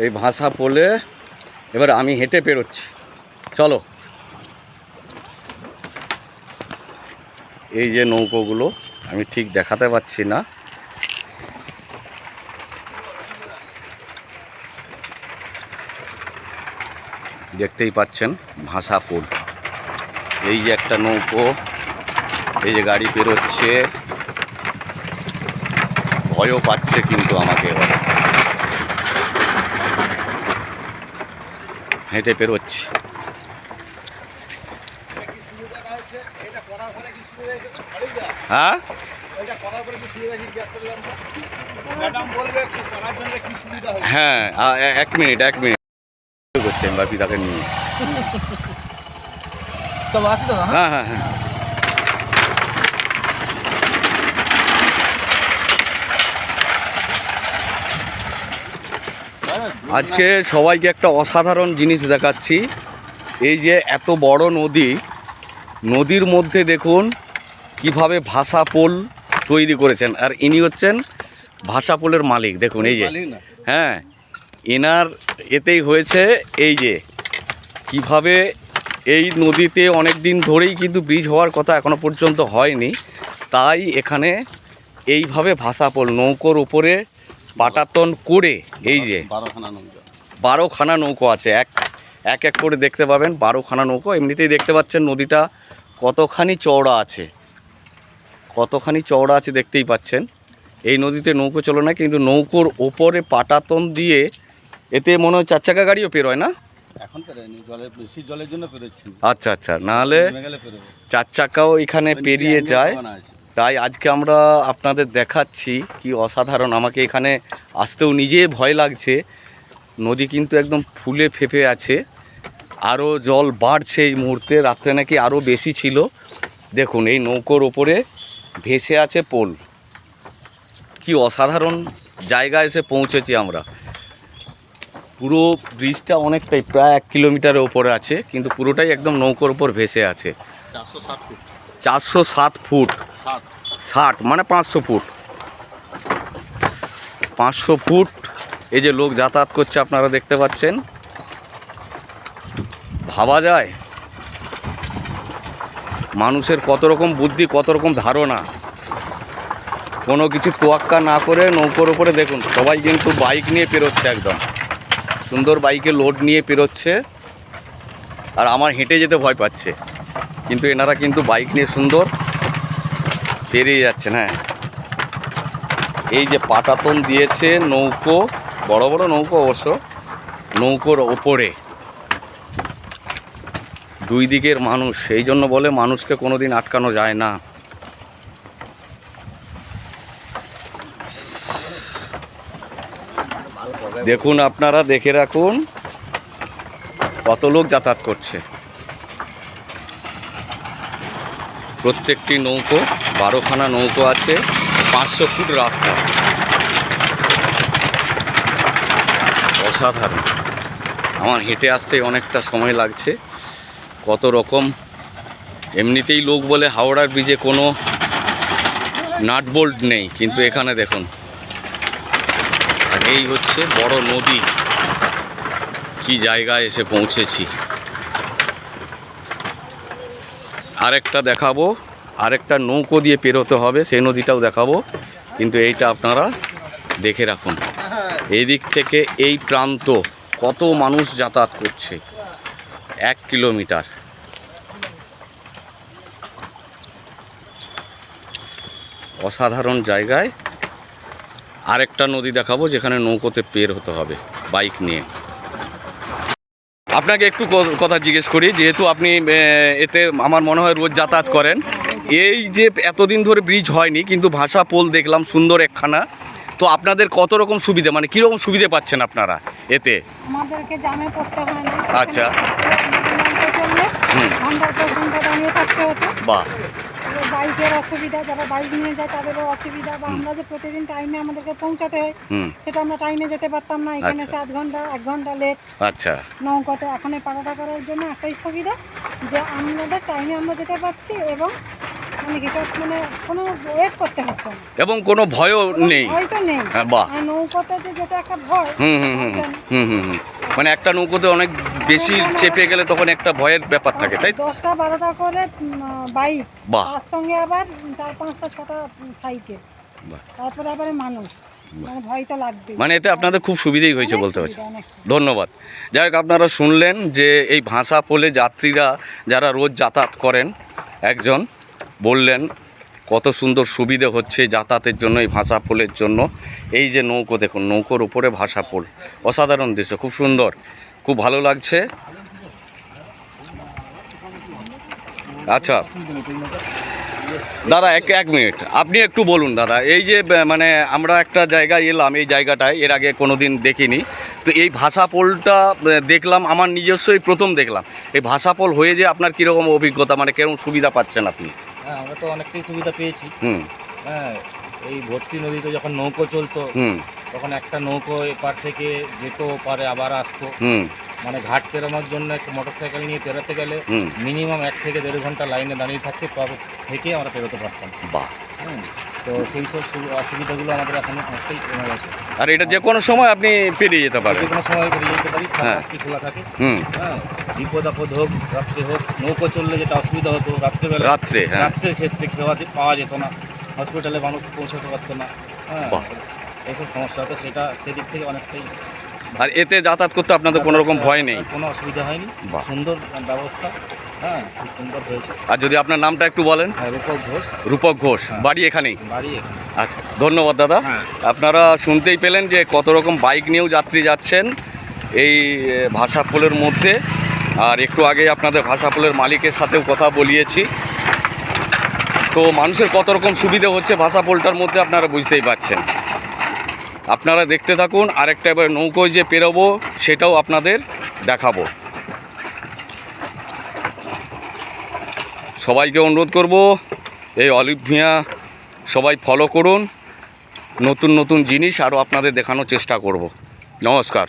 এই ভাষা পোলে এবার আমি হেঁটে পেরোচ্ছি। চলো, এই যে নৌকোগুলো আমি ঠিক দেখাতে পাচ্ছি না, দেখতেই পাচ্ছেন ভাষা পোল। এই যে একটা নৌকো, এই যে গাড়ি পেরোচ্ছে, ভয়ও পাচ্ছে কিন্তু আমাকে। এবার হেঁটে পেরোচ্ছি। হ্যাঁ, হ্যাঁ, 1 মিনিট করছেন বাপি তাকে নিয়ে। হ্যাঁ হ্যাঁ হ্যাঁ, আজকে সবাইকে একটা অসাধারণ জিনিস দেখাচ্ছি। এই যে এত বড় নদী, নদীর মধ্যে দেখুন কিভাবে ভাষা পোল তৈরি করেছেন। আর ইনি হচ্ছেন ভাষা পোলের মালিক। দেখুন এই যে, হ্যাঁ, এনার এতেই হয়েছে। এই যে কিভাবে এই নদীতে অনেক দিন ধরেই কিন্তু ব্রিজ হওয়ার কথা, এখনো পর্যন্ত হয়নি। তাই এখানে এইভাবে ভাষা পোল নৌকোর উপরে পাটাতন করে, এই যে 12খানা নৌকো আছে, এক এক করে দেখতে পাবেন 12খানা নৌকো। এমনিতেই দেখতে পাচ্ছেন নদীটা কতখানি চওড়া আছে, কতখানি চওড়া আছে দেখতেই পাচ্ছেন। এই নদীতে নৌকো চলে না, কিন্তু নৌকোর ওপরে পাটাতন দিয়ে, এতে মনে হয় 4 চাকা গাড়িও পেরোয় না? এখন পেরোয়নি, বেশি জলের জন্য পেরোচ্ছি। আচ্ছা আচ্ছা, নাহলে 4 চাকাও এখানে পেরিয়ে যায়। তাই আজকে আমরা আপনাদের দেখাচ্ছি কি অসাধারণ। আমাকে এখানে আসতেও নিজে ভয় লাগছে। নদী কিন্তু একদম ফুলে ফেঁপে আছে, আরও জল বাড়ছে এই মুহূর্তে। রাত্রে নাকি আরও বেশি ছিল। দেখুন এই নৌকোর ওপরে ভেসে আছে পোল। কি অসাধারণ জায়গায় এসে পৌঁছেছি আমরা। পুরো ব্রিজটা অনেকটাই, প্রায় 1 কিলোমিটারের ওপরে আছে, কিন্তু পুরোটাই একদম নৌকোর ওপর ভেসে আছে। 407 ফুট, 60 মানে 500 ফুট, 500 ফুট। এই যে লোক যাতায়াত করছে আপনারা দেখতে পাচ্ছেন। ভাবা যায় মানুষের কত রকম বুদ্ধি, কত রকম ধারণা। কোনো কিছু তোয়াক্কা না করে নৌকোর ওপরে দেখুন সবাই কিন্তু বাইক নিয়ে পেরোচ্ছে, একদম সুন্দর বাইকে লোড নিয়ে পেরোচ্ছে। আর আমার হেঁটে যেতে ভয় পাচ্ছে, কিন্তু এনারা কিন্তু বাইক নিয়ে সুন্দর পেরিয়ে যাচ্ছেন। হ্যাঁ, এই যে পাটাতন দিয়েছে নৌকো, বড় বড় নৌকো অবশ্য, নৌকোর ওপরে 2 দিকের মানুষ। সেই জন্য বলে মানুষকে কোনোদিন আটকানো যায় না। দেখুন আপনারা, দেখে রাখুন কত লোক যাতায়াত করছে। প্রত্যেকটি নৌকো, 12খানা নৌকো আছে, 500 ফুট রাস্তা। অসাধারণ। আমার হেঁটে আসতে অনেকটা সময় লাগছে। কত রকম, এমনিতেই লোক বলে হাওড়ার ব্রিজে কোনো নাট বোল্ট নেই, কিন্তু এখানে দেখুন। আর এই হচ্ছে বড় নদী, কি জায়গায় এসে পৌঁছেছি। আরেকটা দেখাবো, আরেকটা নৌকো দিয়ে পেরোতে হবে, সেই নদীটাও দেখাবো, কিন্তু এইটা আপনারা দেখে রাখুন। এই দিক থেকে এই প্রান্ত কত মানুষ যাতায়াত করছে, 1 কিলোমিটার। অসাধারণ জায়গায় আরেকটা নদী দেখাবো, যেখানে নৌকোতে পের হতে হবে বাইক নিয়ে। আপনাকে একটু কথা জিজ্ঞেস করি, যেহেতু আপনি এতে আমার মনে হয় রোজ যাতায়াত করেন। এই যে এতদিন ধরে ব্রিজ হয়নি, কিন্তু ভাষা পোল দেখলাম সুন্দর একখানা। তো আপনাদের কত রকম সুবিধা, মানে কীরকম সুবিধা পাচ্ছেন আপনারা এতে? আমাদেরকে জামে পড়তে হয় না। আচ্ছা, ঘন্টার পর ঘন্টা দাঁড়িয়ে থাকতে হতো। বাহ। বাইকের অসুবিধা, যারা বাইক নিয়ে যায় তাদেরও অসুবিধা। বা আমরা যে প্রতিদিন টাইমে আমাদেরকে পৌঁছাতে হয়, সেটা আমরা টাইমে যেতে পারতাম না। এখানে 7 ঘন্টা 1 ঘন্টা লেট। আচ্ছা, নৌকাতে এখন এই পাটাটা করার জন্য একটাই সুবিধা, যে আমাদের টাইমে আমরা যেতে পারছি এবং মানে কি মানে কোনো ওয়েট করতে হচ্ছে না এবং কোনো ভয়ও নেই। হয়তো নেই। হ্যাঁ, বাহ। আর নৌকোতে যে যেটা একটা ভয়, হুম হুম হুম হুম হুম হুম মানে একটা নৌকোতে অনেক বেশি চেপে গেলে তখন একটা ভয়ের ব্যাপার থাকে, তাই তো? 10টা 12টা করে বাইক, বাহ। তার সঙ্গে আবার 4-5টা 6টা সাইকেল, বাহ। তারপরে আবার মানুষ, মানে ভয় তো লাগবে। মানে এতে আপনাদের খুব সুবিধাই হয়েছে বলতে পারছি। অনেক ধন্যবাদ। যাই হোক, আপনারা শুনলেন যে এই ভাষা পোলে যাত্রীরা যারা রোজ যাতায়াত করেন, একজন বললেন কত সুন্দর সুবিধে হচ্ছে যাতায়াতের জন্য এই ভাষা পোলের জন্য। এই যে নৌকো দেখুন, নৌকোর উপরে ভাষা পোল, অসাধারণ দৃশ্য, খুব সুন্দর, খুব ভালো লাগছে। আচ্ছা দাদা, এক মিনিট, আপনি একটু বলুন দাদা, এই যে মানে আমরা একটা জায়গায় এলাম, এই জায়গাটায় এর আগে কোনো দিন দেখিনি, তো এই ভাষা পোলটা দেখলাম, আমার নিজস্বই প্রথম দেখলাম। এই ভাষা পোল হয়ে যে আপনার কীরকম অভিজ্ঞতা, মানে কেমন সুবিধা পাচ্ছেন আপনি? হ্যাঁ, আমরা তো অনেকটাই সুবিধা পেয়েছি। হুম হ্যাঁ, এই ভর্তি নদীতে যখন নৌকো চলতো হুম তখন একটা নৌকো এপার থেকে যেত, পারে আবার আসতো। হুম মানে ঘাট পেরোনোর জন্য একটা মোটরসাইকেল নিয়ে পেরোতে গেলে হুম মিনিমাম 1 থেকে 1.5 ঘন্টা লাইনে দাঁড়িয়ে থাকতে থেকে আমরা পেরোতে পারতাম। বাহ। হুম, তো সেই সব অসুবিধাগুলো আমাদের এখন অনেকটাই কমে গেছে। আর এটা যে কোনো সময় আপনি পেরিয়ে যেতে যে পারবেন। কোনো সময় বেরিয়ে যেতে পারি, হ্যাঁ। সারারাত্রি খোলা থাকে। হুম হ্যাঁ, বিপদ আপদ হোক, রাত্রে হোক, নৌকো চললে যেটা অসুবিধা হতো রাত্রেবেলা, রাত্রে, হ্যাঁ। রাত্রের ক্ষেত্রে পাওয়া যেত না, হসপিটালে মানুষ পৌঁছাতে পারতো না। হ্যাঁ, বাহ। এইসব সমস্যা হতো, সেদিক থেকে অনেকটাই আর এতে যাতায়াত করতে আপনাদের কোনো রকম ভয় নেই? কোনো অসুবিধা হয়নি। বাহ। সুন্দর ব্যবস্থা। হ্যাঁ, খুব সুন্দর হয়েছে। আর যদি আপনার নামটা একটু বলেন? হ্যাঁ, রূপক ঘোষ, রূপক ঘোষ, হ্যাঁ। বাড়ি এখানেই? বাড়ি এখানে। আচ্ছা, ধন্যবাদ দাদা। হ্যাঁ। আপনারা শুনতেই পেলেন যে কত রকম বাইক নিয়েও যাত্রী যাচ্ছেন এই ভাষা পোলের মধ্যে। আর একটু আগে আপনাদের ভাষা পোলের মালিকের সাথেও কথা বলিয়েছি, তো মানুষের কত রকম সুবিধা হচ্ছে ভাষা পোলটার মধ্যে আপনারা বুঝতেই পারছেন। আপনারা দেখতে থাকুন, আরেকটা এবার নৌকোয় যে পেরোবো সেটাও আপনাদের দেখাবো। সবাইকে অনুরোধ করব, এই অলিভ ভূঁইয়া সবাই ফলো করুন, নতুন নতুন জিনিস আরও আপনাদের দেখানোর চেষ্টা করব। নমস্কার।